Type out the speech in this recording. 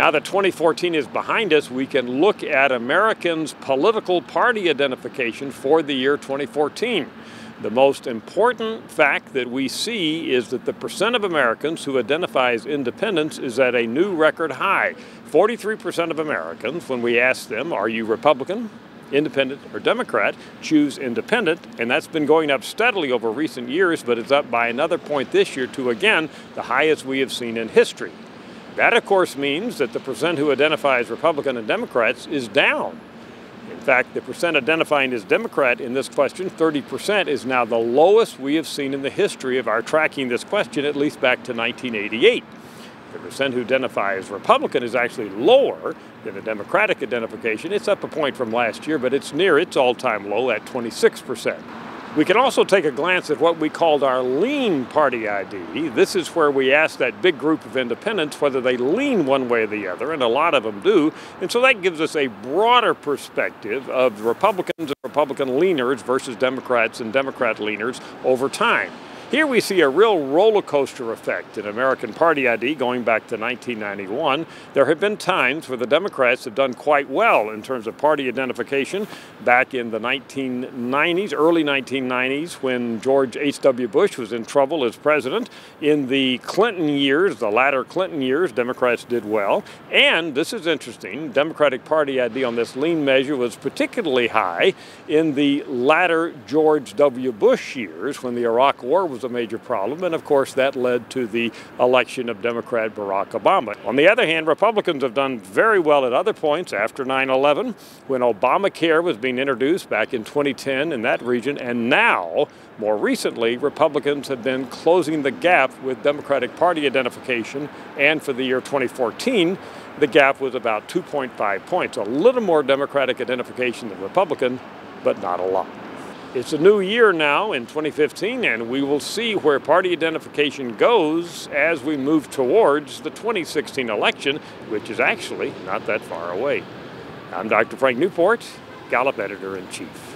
Now that 2014 is behind us, we can look at Americans' political party identification for the year 2014. The most important fact that we see is that the percent of Americans who identify as independents is at a new record high. 43% of Americans, when we ask them, are you Republican, Independent, or Democrat, choose independent, and that's been going up steadily over recent years, but it's up by another point this year to, again, the highest we have seen in history. That, of course, means that the percent who identify as Republican and Democrats is down. In fact, the percent identifying as Democrat in this question, 30%, is now the lowest we have seen in the history of our tracking this question, at least back to 1988. The percent who identify as Republican is actually lower than the Democratic identification. It's up a point from last year, but it's near its all-time low at 26%. We can also take a glance at what we called our lean party ID. This is where we ask that big group of independents whether they lean one way or the other, and a lot of them do. And so that gives us a broader perspective of Republicans and Republican leaners versus Democrats and Democrat leaners over time. Here we see a real roller coaster effect in American Party ID going back to 1991. There have been times where the Democrats have done quite well in terms of party identification. Back in the 1990s, early 1990s, when George H.W. Bush was in trouble as president. In the Clinton years, the latter Clinton years, Democrats did well. And this is interesting, Democratic Party ID on this lean measure was particularly high in the latter George W. Bush years when the Iraq War was a major problem, and of course that led to the election of Democrat Barack Obama. On the other hand, Republicans have done very well at other points after 9/11, when Obamacare was being introduced back in 2010 in that region, and now, more recently, Republicans have been closing the gap with Democratic Party identification, and for the year 2014, the gap was about 2.5 points, a little more Democratic identification than Republican, but not a lot. It's a new year now in 2015, and we will see where party identification goes as we move towards the 2016 election, which is actually not that far away. I'm Dr. Frank Newport, Gallup Editor-in-Chief.